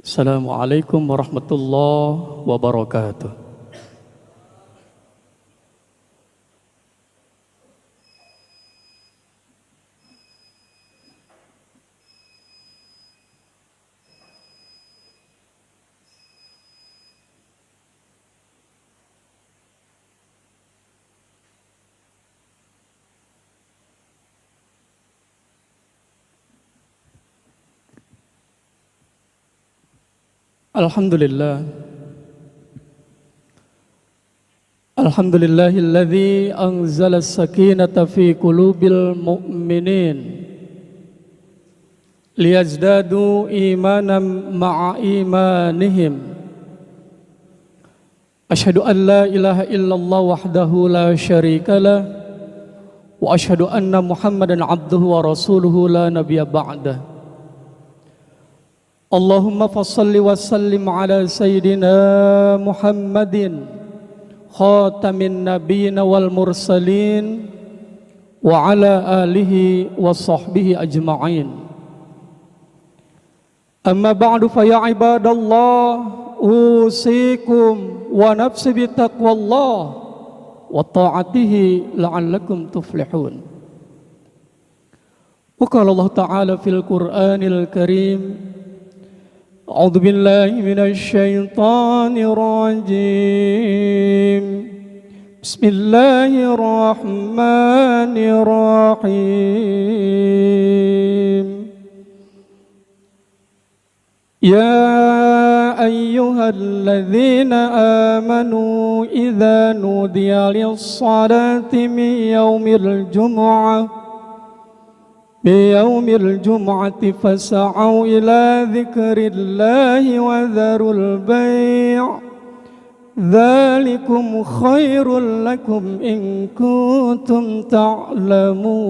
Assalamualaikum warahmatullahi wabarakatuh. Alhamdulillah. Alhamdulillahilladzi anzala as-sakinata fi qulubil mu'minin liyazdadu imanan ma'a imanihim. Asyhadu an la ilaha illallah wahdahu la syarikalah wa asyhadu anna Muhammadan abduhu wa rasuluhu la nabiyya ba'dah. Allahumma fassalli wa sallim ala sayyidina Muhammadin khatamin nabiyina wal mursalin wa ala alihi wa sahbihi ajma'in. Amma ba'du fa ya ibadallah usikum wa nafsi bi taqwallah wa ta'atihi la'allakum tuflihun. Wa qala Allah ta'ala fil Qur'anil Karim أعوذ بالله من الشيطان الرجيم بسم الله الرحمن الرحيم يا أيها الذين آمنوا إذا نودي للصلاة من يوم الجمعة فاسعوا إلى ذكر الله وذروا البيع ذلكم خير لكم إن كنتم تعلمون.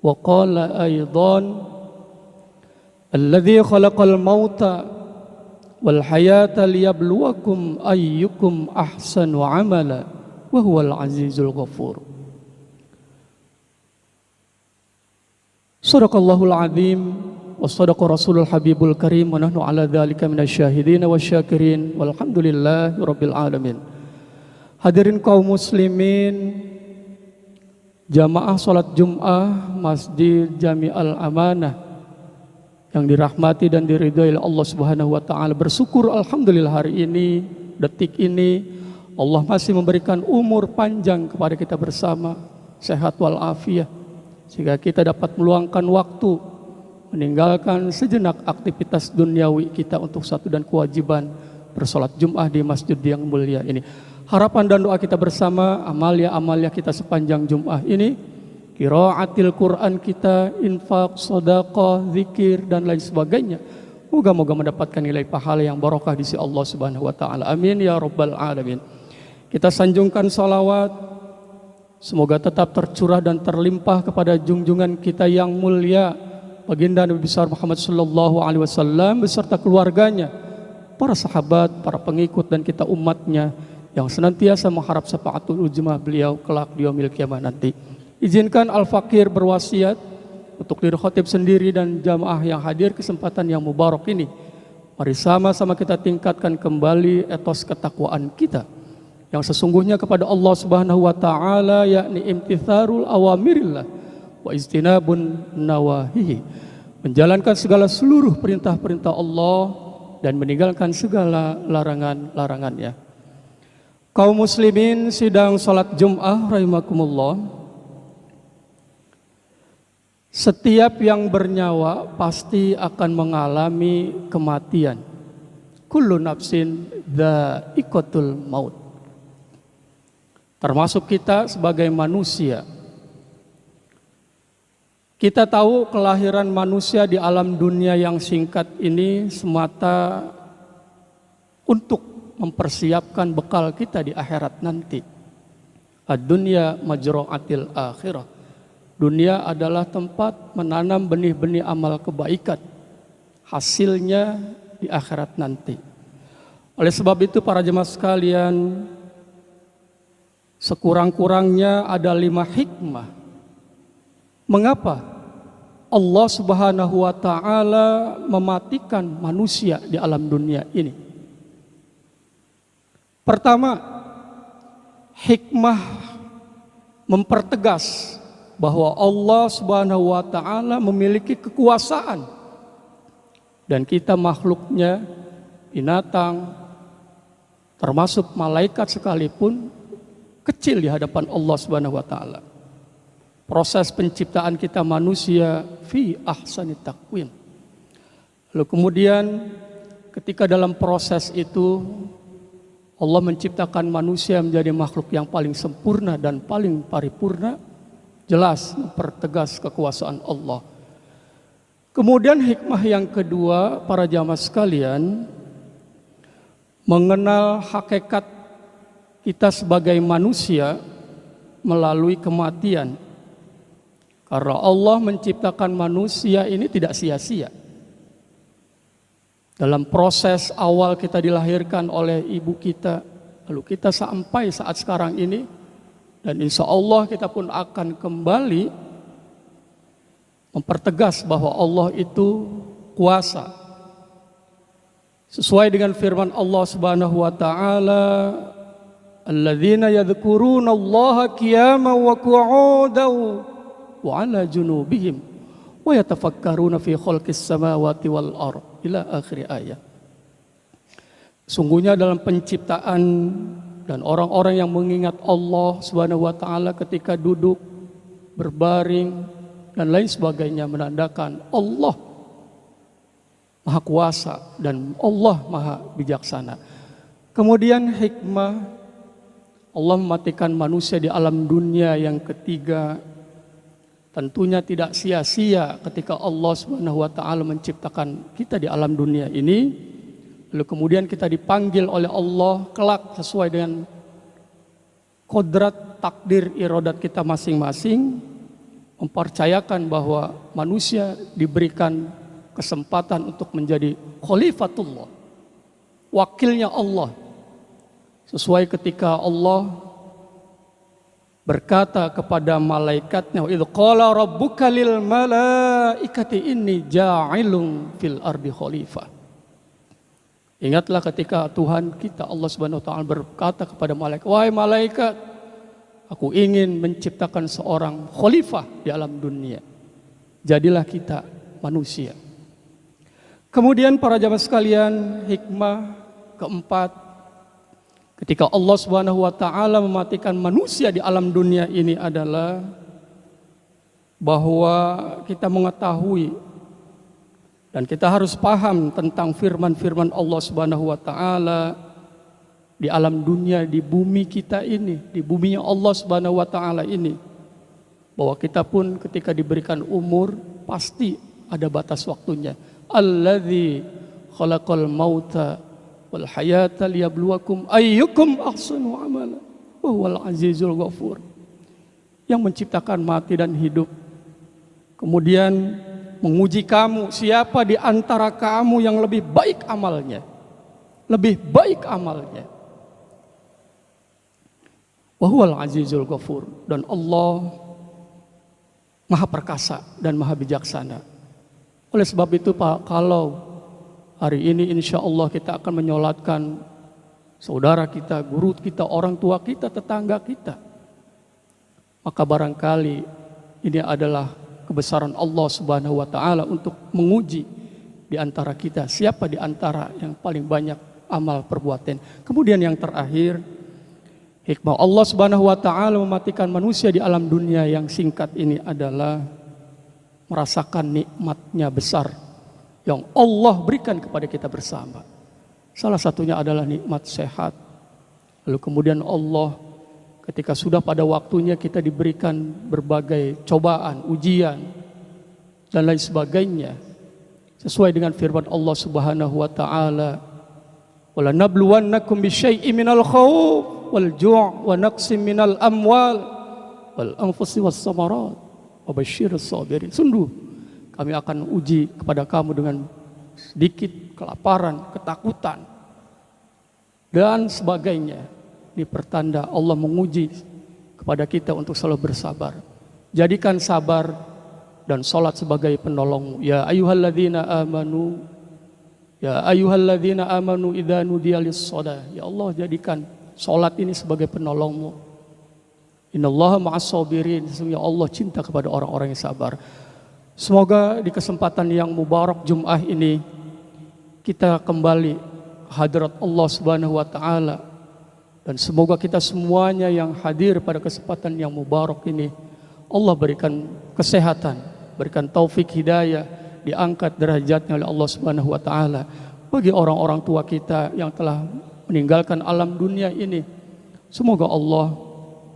وقال أيضا الذي خلق الموت والحياة ليبلوكم أيكم أحسن عملا وهو العزيز الغفور. Sadaqallahul azim wa sadaqa rasulul habibul karim wa nahnu ala dzalika minasyahidin wasyakirin walhamdulillahi rabbil alamin. Hadirin kaum muslimin, jamaah salat Jumat Masjid Jami'al Amanah yang dirahmati dan diridhai oleh Allah Subhanahu wa taala, bersyukur alhamdulillah hari ini, detik ini Allah masih memberikan umur panjang kepada kita bersama, sehat wal afiat, sehingga kita dapat meluangkan waktu meninggalkan sejenak aktivitas duniawi kita untuk satu dan kewajiban bersolat Jumat di masjid yang mulia ini. Harapan dan doa kita bersama, amalia kita sepanjang Jumat ini, qiraatil Quran kita, infak, sedekah, zikir dan lain sebagainya, moga-moga mendapatkan nilai pahala yang barokah di sisi Allah Subhanahu wa taala. Amin ya rabbal alamin. Kita sanjungkan salawat semoga tetap tercurah dan terlimpah kepada junjungan kita yang mulia, baginda Nabi besar Muhammad sallallahu alaihi wasallam beserta keluarganya, para sahabat, para pengikut dan kita umatnya yang senantiasa mengharap syafaatul ujmah beliau kelak di yaumil qiyamah nanti. Izinkan Al-Fakir berwasiat untuk diri khatib sendiri dan jamaah yang hadir kesempatan yang mubarak ini. Mari sama-sama kita tingkatkan kembali etos ketakwaan kita yang sesungguhnya kepada Allah Subhanahu wa taala, yakni imtitharul awamirillah wa istinabun nawahihi, menjalankan segala seluruh perintah-perintah Allah dan meninggalkan segala larangan-larangannya. Kaum muslimin sidang salat Jumat rahimakumullah, setiap yang bernyawa pasti akan mengalami kematian. Kullu nafsin dha'iqatul maut. Termasuk kita sebagai manusia. Kita tahu kelahiran manusia di alam dunia yang singkat ini semata untuk mempersiapkan bekal kita di akhirat nanti. Ad-dunya majra'atil akhirah. Dunia adalah tempat menanam benih-benih amal kebaikan. Hasilnya di akhirat nanti. Oleh sebab itu para jemaah sekalian, sekurang-kurangnya ada 5 hikmah. Mengapa Allah Subhanahu wa taala mematikan manusia di alam dunia ini? Pertama, hikmah mempertegas bahwa Allah Subhanahu wa taala memiliki kekuasaan dan kita makhluknya, binatang, termasuk malaikat sekalipun kecil di hadapan Allah Subhanahu wa taala. Proses penciptaan kita manusia fi ahsani taqwim. Lalu kemudian ketika dalam proses itu Allah menciptakan manusia menjadi makhluk yang paling sempurna dan paling paripurna, jelas mempertegas kekuasaan Allah. Kemudian hikmah yang kedua, para jamaah sekalian, mengenal hakikat kita sebagai manusia melalui kematian. Karena Allah menciptakan manusia ini tidak sia-sia. Dalam proses awal kita dilahirkan oleh ibu kita, lalu kita sampai saat sekarang ini, dan insya Allah kita pun akan kembali mempertegas bahwa Allah itu kuasa. Sesuai dengan firman Allah Subhanahu wa taala, alladzina yadhkuruna Allaha qiyaman wa qu'udan wa 'ala junubihim wa yatafakkaruna fi khalqis samawati wal ardh ila akhir ayat. Sungguhnya dalam penciptaan dan orang-orang yang mengingat Allah Subhanahu wa taala ketika duduk, berbaring dan lain sebagainya menandakan Allah Maha Kuasa dan Allah Maha Bijaksana. Kemudian hikmah Allah mematikan manusia di alam dunia yang ketiga, tentunya tidak sia-sia ketika Allah Subhanahu wa taala menciptakan kita di alam dunia ini, lalu kemudian kita dipanggil oleh Allah kelak sesuai dengan kodrat takdir iradat kita masing-masing, mempercayakan bahwa manusia diberikan kesempatan untuk menjadi khalifatullah, wakilnya Allah. Sesuai ketika Allah berkata kepada malaikatnya, "Idz qala rabbuka lil malaikati inni ja'ilun fil ardi khalifah." Ingatlah ketika Tuhan kita Allah Subhanahu wa taala berkata kepada malaikat, "Wahai malaikat, aku ingin menciptakan seorang khalifah di alam dunia. Jadilah kita manusia." Kemudian para jamaah sekalian, hikmah keempat, ketika Allah Subhanahu wa taala mematikan manusia di alam dunia ini adalah bahwa kita mengetahui dan kita harus paham tentang firman-firman Allah Subhanahu wa taala di alam dunia, di bumi kita ini, di buminya Allah Subhanahu wa taala ini, bahwa kita pun ketika diberikan umur pasti ada batas waktunya. Alladzi khalaqal mauta wal hayata liyabluwakum ayyukum ahsanu amala wa huwal azizul ghafur. Yang menciptakan mati dan hidup, kemudian menguji kamu siapa di antara kamu yang lebih baik amalnya. Lebih baik amalnya. Wa huwal azizul ghafur, dan Allah Maha perkasa dan Maha bijaksana. Oleh sebab itu Pak, kalau hari ini insya Allah kita akan menyolatkan saudara kita, guru kita, orang tua kita, tetangga kita, maka barangkali ini adalah kebesaran Allah Subhanahu wa taala untuk menguji di antara kita siapa di antara yang paling banyak amal perbuatan. Kemudian yang terakhir, hikmah Allah Subhanahu wa taala mematikan manusia di alam dunia yang singkat ini adalah merasakan nikmatnya besar yang Allah berikan kepada kita bersama. Salah satunya adalah nikmat sehat. Lalu kemudian Allah ketika sudah pada waktunya kita diberikan berbagai cobaan, ujian dan lain sebagainya, sesuai dengan firman Allah Subhanahu wa taala, "Wala nabluwannakum bisyai'in minal khauf wal ju' wa naqsim minal amwal wal anfusi was samarat wa basyirus sabirin." Sungguh kami akan uji kepada kamu dengan sedikit kelaparan, ketakutan dan sebagainya. Ini pertanda Allah menguji kepada kita untuk selalu bersabar. Jadikan sabar dan salat sebagai penolongmu. Ya ayyuhalladzina amanu idza nudiya lis-shalah. Ya Allah, jadikan salat ini sebagai penolongmu. Innallaha ma'as sabirin. Sesungguhnya Allah cinta kepada orang-orang yang sabar. Semoga di kesempatan yang mubarak Jum'ah ini kita kembali hadirat Allah Subhanahu wa taala, dan semoga kita semuanya yang hadir pada kesempatan yang mubarak ini Allah berikan kesehatan, berikan taufik hidayah, diangkat derajatnya oleh Allah Subhanahu wa taala. Bagi orang-orang tua kita yang telah meninggalkan alam dunia ini, semoga Allah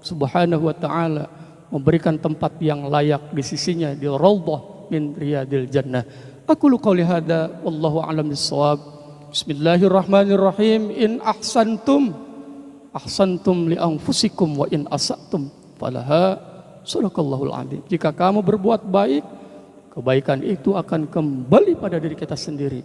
Subhanahu wa taala memberikan tempat yang layak di sisinya, di raudhah min riyadil jannah. Aqulu qouli hadza wallahu a'lam bissawab. Bismillahirrahmanirrahim. In ahsantum li anfusikum wa in asatum falaha. Sadaqallahul adzim. Jika kamu berbuat baik, kebaikan itu akan kembali pada diri kita sendiri.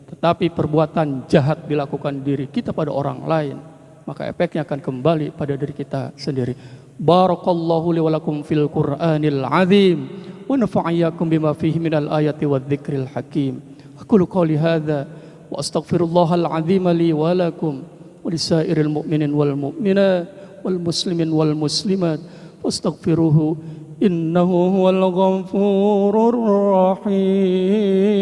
Tetapi perbuatan jahat dilakukan diri kita pada orang lain, maka efeknya akan kembali pada diri kita sendiri. Barakallahu li wa lakum fil Qur'anil azim wa nafa'ayakum bima fihi minal ayati wadh-dhikril hakim. Aqulu qouli hadza wa astaghfirullahal azim li wa lakum wa lisairil mu'minin wal mu'minat wal muslimin wal muslimat wastaghfiruhu innahu huwal ghafurur rahim.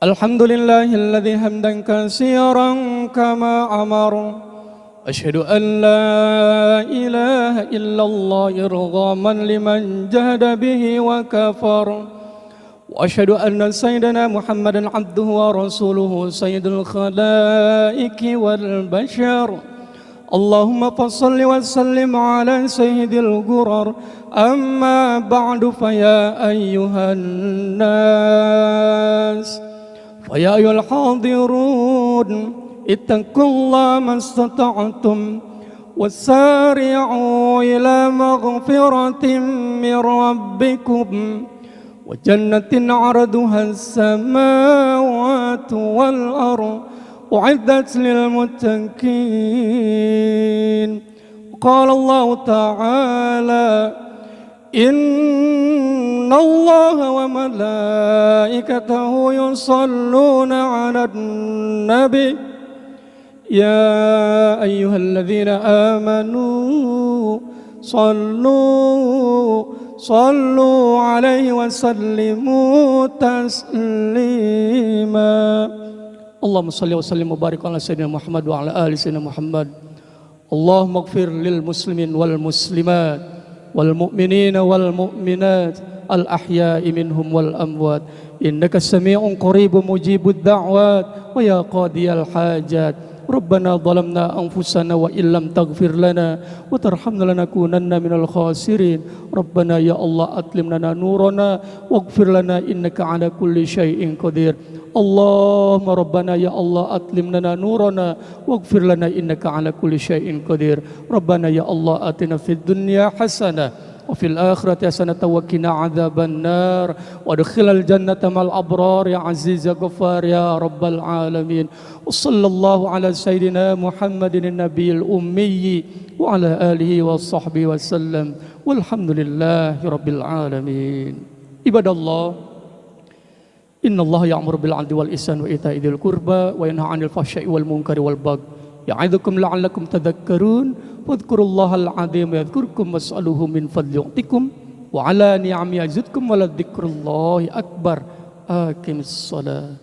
Alhamdulillahilladzi hamdan katsiran kama amara. Asyhadu an la ilaha illallah irghaman liman jahada bihi wa kafara. Wa asyhadu anna sayyidana Muhammadan abduhu wa rasuluhu sayyidul khalaiqi wal bashar. Allahumma fassalli wa sallim ala sayyidil ghurar. Amma ba'du faya ayyuhan nas, faya ayyuhal hadirun, ittaqullaha mastata'tum wasari'u ila maghfiratin min rabbikum wa jannatin 'arduha as-samawati wal ardh u'iddat lil muttaqin. Qala Allah ta'ala Inna Allaha wa malaikatahu yusalluna 'alan nabi ya ayyuhalladzina amanu sallu 'alaihi wa sallimu taslima. Allahumma shalli wa sallim wa barik ala sayyidina Muhammad wa ala ali sayyidina Muhammad. Allahumma ighfir lil muslimin wal muslimat wal mu'minina wal mu'minat al ahya'i minhum wal amwat innaka sami'un qaribun mujibud da'wat wa ya qadiyal hajat. Rabbana zalamna anfusana wa illam taghfir lana wa tarhamna lanakunanna minal khasirin. Rabbana ya Allah atlim lana nurana waghfir lana innaka ala kulli syai'in qadir. Allahumma Rabbana ya Allah atlim lana nurana waghfir lana innaka ala kulli syai'in qadir. Rabbana ya Allah atina fid dunya hasanah wa fil akhirati hasanatan wa qina adzaban nar wa adkhilal jannata mal abrar ya aziz ya ghaffar ya rabbal alamin. Wa sallallahu ala sayyidina Muhammadin nabiyil ummi wa ala alihi wa sahbihi wa sallam walhamdulillahi rabbil alamin. Ibadallah, innallaha ya'muru bil 'adli wal ihsani wa ita'i dzil qurba wa yanha 'anil fahsya'i wal munkari wal baghi ya'idzukum la'allakum tadhakkarun. Wadhkurullahal 'azim yadhkurkum was'aluhu min fadli yu'tikum wa 'ala ni'ami yazidkum wa la dzikrullahi akbar. Aqimis shalah.